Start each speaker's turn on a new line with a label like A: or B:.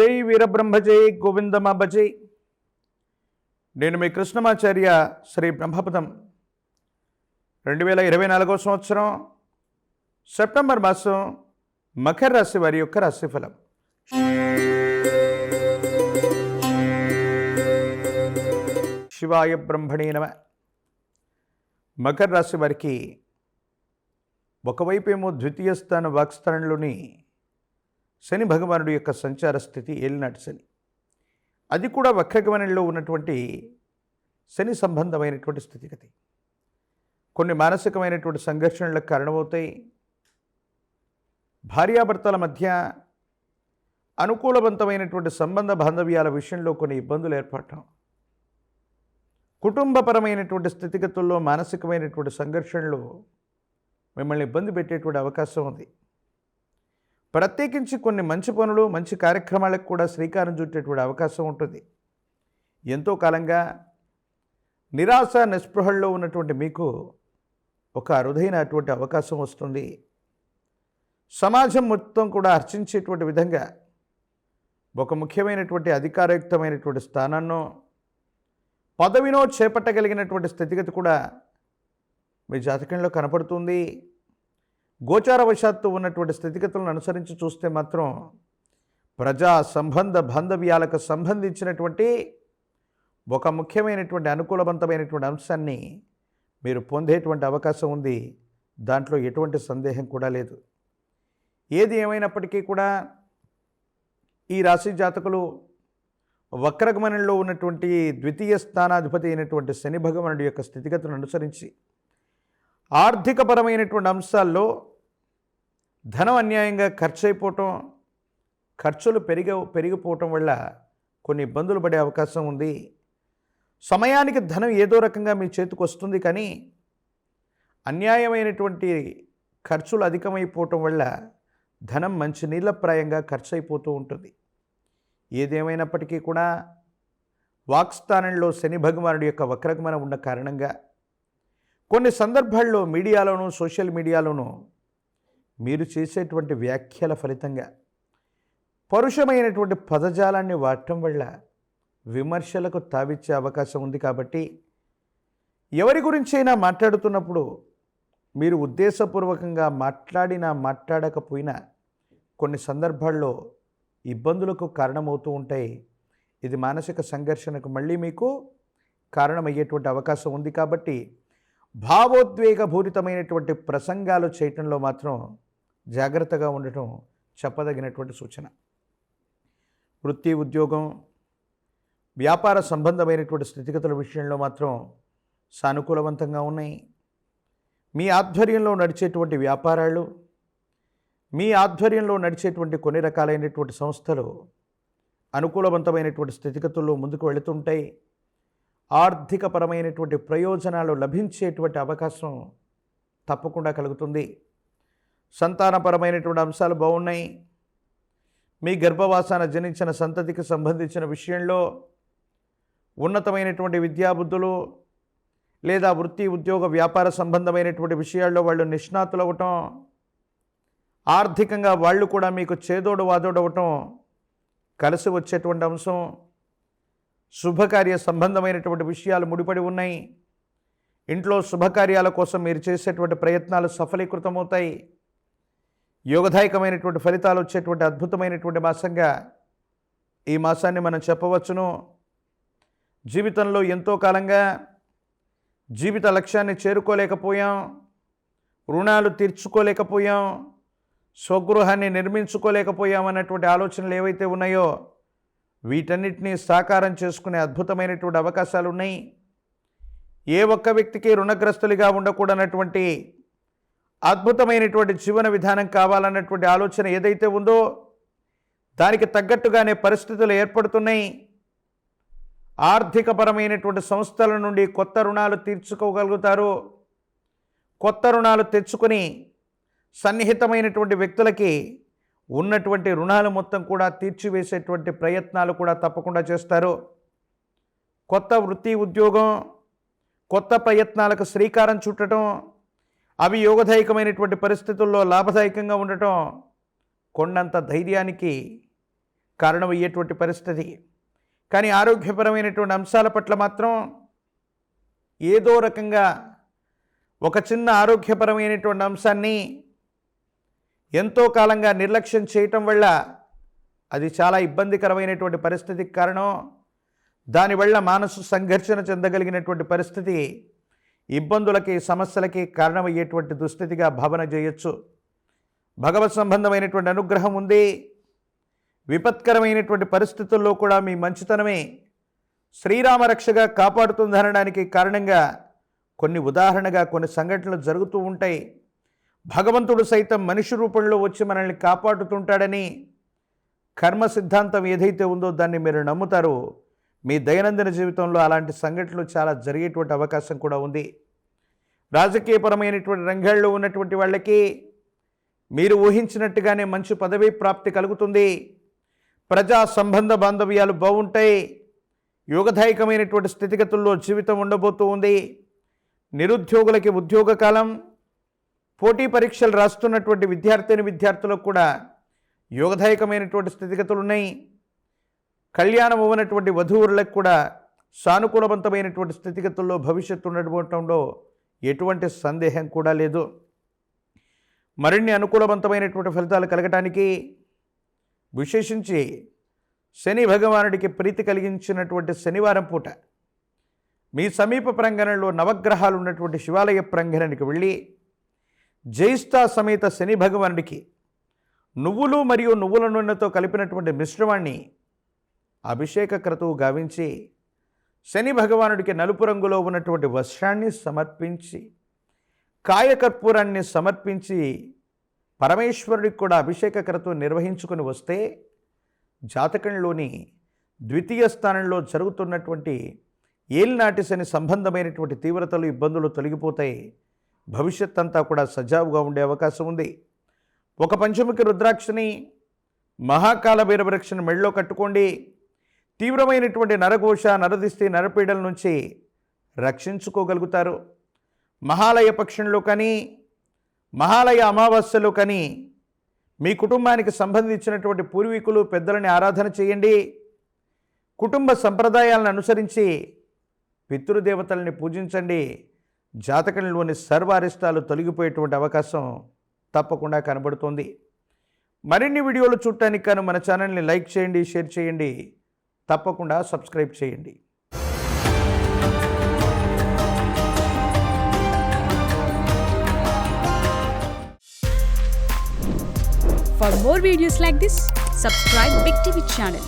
A: జై వీరబ్రహ్మ జై గోవిందమ భజై. నేను మీ కృష్ణమాచార్య. శ్రీ బ్రహ్మపదం 2024 సంవత్సరం సెప్టెంబర్ మాసం మకర రాశి వారి యొక్క రాశిఫలం. శివాయ బ్రహ్మణే నమః. మకర రాశి వారికి ఒకవైపేమో ద్వితీయ స్థాన వాక్స్థానంలోని శని భగవానుడి యొక్క సంచార స్థితి ఏలినాటి శని, అది కూడా వక్రగమనంలో ఉన్నటువంటి శని సంబంధమైనటువంటి స్థితిగతి. కొన్ని మానసికమైనటువంటి సంఘర్షణలకు కారణమవుతాయి. భార్యాభర్తల మధ్య అనుకూలవంతమైనటువంటి సంబంధ బాంధవ్యాల విషయంలో కొన్ని ఇబ్బందులు ఏర్పడటం, కుటుంబపరమైనటువంటి స్థితిగతుల్లో మానసికమైనటువంటి సంఘర్షణలు మిమ్మల్ని ఇబ్బంది పెట్టేటువంటి అవకాశం ఉంది. ప్రత్యేకించి కొన్ని మంచి పనులు మంచి కార్యక్రమాలకు కూడా శ్రీకారం చుట్టేటువంటి అవకాశం ఉంటుంది. ఎంతో కాలంగా నిరాశ నిస్పృహల్లో ఉన్నటువంటి మీకు ఒక అరుదైనటువంటి అవకాశం వస్తుంది. సమాజం మొత్తం కూడా హర్షించేటువంటి విధంగా ఒక ముఖ్యమైనటువంటి అధికారయుక్తమైనటువంటి స్థానాన్నో పదవినో చేపట్టగలిగినటువంటి స్థితిగతి కూడా మీ జాతకంలో కనపడుతుంది. గోచారవశాత్తు ఉన్నటువంటి స్థితిగతులను అనుసరించి చూస్తే మాత్రం ప్రజా సంబంధ బాంధవ్యాలకు సంబంధించినటువంటి ఒక ముఖ్యమైనటువంటి అనుకూలవంతమైనటువంటి అంశాన్ని మీరు పొందేటువంటి అవకాశం ఉంది. దాంట్లో ఎటువంటి సందేహం కూడా లేదు. ఏది ఏమైనప్పటికీ కూడా ఈ రాశి జాతకులు వక్రగమనంలో ఉన్నటువంటి ద్వితీయ స్థానాధిపతి అయినటువంటి శని భగవానుడి యొక్క స్థితిగతులను అనుసరించి ఆర్థికపరమైనటువంటి అంశాల్లో ధనం అన్యాయంగా ఖర్చు అయిపోవటం, ఖర్చులు పెరిగిపోవటం వల్ల కొన్ని ఇబ్బందులు పడే అవకాశం ఉంది. సమయానికి ధనం ఏదో రకంగా మీ చేతికి వస్తుంది, కానీ అన్యాయమైనటువంటి ఖర్చులు అధికమైపోవటం వల్ల ధనం మంచి నీళ్ళప్రాయంగా ఖర్చు అయిపోతూ ఉంటుంది. ఏదేమైనప్పటికీ కూడా వాక్స్థానంలో శని భగవానుడి యొక్క వక్రగమనం ఉన్న కారణంగా కొన్ని సందర్భాల్లో మీడియాలోనూ సోషల్ మీడియాలోనూ మీరు చేసేటువంటి వ్యాఖ్యల ఫలితంగా పరుషమైనటువంటి పదజాలాన్ని వాడటం వల్ల విమర్శలకు తావిచ్చే అవకాశం ఉంది. కాబట్టి ఎవరి గురించైనా మాట్లాడుతున్నప్పుడు మీరు ఉద్దేశపూర్వకంగా మాట్లాడినా మాట్లాడకపోయినా కొన్ని సందర్భాల్లో ఇబ్బందులకు కారణమవుతూ ఉంటాయి. ఇది మానసిక సంఘర్షణకు మళ్ళీ మీకు కారణమయ్యేటువంటి అవకాశం ఉంది. కాబట్టి భావోద్వేగపూరితమైనటువంటి ప్రసంగాలు చేయటంలో మాత్రం జాగ్రత్తగా ఉండటం చెప్పదగినటువంటి సూచన. వృత్తి, ఉద్యోగం, వ్యాపార సంబంధమైనటువంటి స్థితిగతుల విషయంలో మాత్రం సానుకూలవంతంగా ఉన్నాయి. మీ ఆధ్వర్యంలో నడిచేటువంటి వ్యాపారాలు, మీ ఆధ్వర్యంలో నడిచేటువంటి కొన్ని రకాలైనటువంటి సంస్థలు అనుకూలవంతమైనటువంటి స్థితిగతుల్లో ముందుకు వెళుతుంటాయి. ఆర్థికపరమైనటువంటి ప్రయోజనాలు లభించేటువంటి అవకాశం తప్పకుండా కలుగుతుంది. సంతానపరమైనటువంటి అంశాలు బాగున్నాయి. మీ గర్భవాసాన జనించిన సంతతికి సంబంధించిన విషయంలో ఉన్నతమైనటువంటి విద్యాబుద్ధులు లేదా వృత్తి, ఉద్యోగ, వ్యాపార సంబంధమైనటువంటి విషయాల్లో వాళ్ళు నిష్ణాతులు అవ్వటం, ఆర్థికంగా వాళ్ళు కూడా మీకు చేదోడు వాదోడు అవ్వటం కలిసి వచ్చేటువంటి అంశం. శుభకార్య సంబంధమైనటువంటి విషయాలు ముడిపడి ఉన్నాయి. ఇంట్లో శుభకార్యాల కోసం మీరు చేసేటువంటి ప్రయత్నాలు సఫలీకృతమవుతాయి. యోగదాయకమైనటువంటి ఫలితాలు వచ్చేటువంటి అద్భుతమైనటువంటి మాసంగా ఈ మాసాన్ని మనం చెప్పవచ్చును. జీవితంలో ఎంతో కాలంగా జీవిత లక్ష్యాన్ని చేరుకోలేకపోయాం, రుణాలు తీర్చుకోలేకపోయాం, స్వగృహాన్ని నిర్మించుకోలేకపోయాం అన్నటువంటి ఆలోచనలు ఏవైతే ఉన్నాయో వీటన్నిటినీ సాకారం చేసుకునే అద్భుతమైనటువంటి అవకాశాలు ఉన్నాయి. ఏ ఒక్క వ్యక్తికి రుణగ్రస్తులుగా ఉండకూడనటువంటి అద్భుతమైనటువంటి జీవన విధానం కావాలన్నటువంటి ఆలోచన ఏదైతే ఉందో దానికి తగ్గట్టుగానే పరిస్థితులు ఏర్పడుతున్నాయి. ఆర్థికపరమైనటువంటి సంస్థల నుండి కొత్త రుణాలు తీర్చుకోగలుగుతారు. కొత్త రుణాలు తెచ్చుకొని సన్నిహితమైనటువంటి వ్యక్తులకి ఉన్నటువంటి రుణాలు మొత్తం కూడా తీర్చివేసేటువంటి ప్రయత్నాలు కూడా తప్పకుండా చేస్తారు. కొత్త వృత్తి, ఉద్యోగం, కొత్త ప్రయత్నాలకు శ్రీకారం చుట్టడం, అవి యోగదాయకమైనటువంటి పరిస్థితుల్లో లాభదాయకంగా ఉండటం కొండంత ధైర్యానికి కారణమయ్యేటువంటి పరిస్థితి. కానీ ఆరోగ్యపరమైనటువంటి అంశాల పట్ల మాత్రం ఏదో రకంగా ఒక చిన్న ఆరోగ్యపరమైనటువంటి అంశాన్ని ఎంతో కాలంగా నిర్లక్ష్యం చేయటం వల్ల అది చాలా ఇబ్బందికరమైనటువంటి పరిస్థితికి కారణం. దానివల్ల మనసు సంఘర్షణ చెందగలిగినటువంటి పరిస్థితి ఇబ్బందులకి, సమస్యలకి కారణమయ్యేటువంటి దుస్థితిగా భావన చేయొచ్చు. భగవత్ సంబంధమైనటువంటి అనుగ్రహం ఉంది. విపత్కరమైనటువంటి పరిస్థితుల్లో కూడా మీ మంచితనమే శ్రీరామ రక్షగా కాపాడుతుందనడానికి కారణంగా కొన్ని సంఘటనలు జరుగుతూ ఉంటాయి. భగవంతుడు సైతం మనిషి రూపంలో వచ్చి మనల్ని కాపాడుతుంటాడని కర్మ సిద్ధాంతం ఏదైతే ఉందో దాన్ని మీరు నమ్ముతారో మీ దైనందిన జీవితంలో అలాంటి సంఘటనలు చాలా జరిగేటువంటి అవకాశం కూడా ఉంది. రాజకీయపరమైనటువంటి రంగాల్లో ఉన్నటువంటి వాళ్ళకి మీరు ఊహించినట్టుగానే మంచి పదవీ ప్రాప్తి కలుగుతుంది. ప్రజా సంబంధ బాంధవ్యాలు బాగుంటాయి. యోగదాయకమైనటువంటి స్థితిగతుల్లో జీవితం ఉండబోతూ ఉంది. నిరుద్యోగులకి ఉద్యోగ కాలం, పోటీ పరీక్షలు రాస్తున్నటువంటి విద్యార్థులకు కూడా యోగదాయకమైనటువంటి స్థితిగతులు ఉన్నాయి. కళ్యాణం అవ్వనటువంటి వధూవరులకు కూడా సానుకూలవంతమైనటువంటి స్థితిగతుల్లో భవిష్యత్తు ఉండటంలో ఎటువంటి సందేహం కూడా లేదు. మరిన్ని అనుకూలవంతమైనటువంటి ఫలితాలు కలగటానికి విశేషించి శని భగవానుడికి ప్రీతి కలిగించినటువంటి శనివారం పూట మీ సమీప ప్రాంగణంలో నవగ్రహాలు ఉన్నటువంటి శివాలయ ప్రాంగణానికి వెళ్ళి జ్యేష్ఠ సమేత శని భగవానుడికి నువ్వులు మరియు నువ్వుల నూనెతో కలిపినటువంటి మిశ్రమాన్ని అభిషేక క్రతువు గావించి శని భగవానుడికి నలుపు రంగులో ఉన్నటువంటి వస్త్రాన్ని సమర్పించి కాయకర్పూరాన్ని సమర్పించి పరమేశ్వరుడికి కూడా అభిషేక క్రతువు నిర్వహించుకొని వస్తే జాతకంలోని ద్వితీయ స్థానంలో జరుగుతున్నటువంటి ఏలినాటి శని సంబంధమైనటువంటి తీవ్రతలు, ఇబ్బందులు తొలగిపోతాయి. భవిష్యత్ అంతా కూడా సజావుగా ఉండే అవకాశం ఉంది. ఒక పంచముఖి రుద్రాక్షని, మహాకాల భైరవరక్షని మెళ్ళలో కట్టుకోండి. తీవ్రమైనటువంటి నరఘోష, నరదిష్టి, నరపీడల నుంచి రక్షించుకోగలుగుతారు. మహాలయ పక్షంలో కానీ, మహాలయ అమావాస్యలో కానీ మీ కుటుంబానికి సంబంధించినటువంటి పూర్వీకులు, పెద్దలని ఆరాధన చేయండి. కుటుంబ సంప్రదాయాలను అనుసరించి పితృదేవతల్ని పూజించండి. జాతకంలోని సర్వారిష్టాలు తొలగిపోయేటువంటి అవకాశం తప్పకుండా కనబడుతోంది. మరిన్ని వీడియోలు చూడటానికి గాను మన ఛానల్ని లైక్ చేయండి, షేర్ చేయండి, తప్పకుండా సబ్స్క్రైబ్ చేయండి.
B: For more videos like this, subscribe Big TV channel.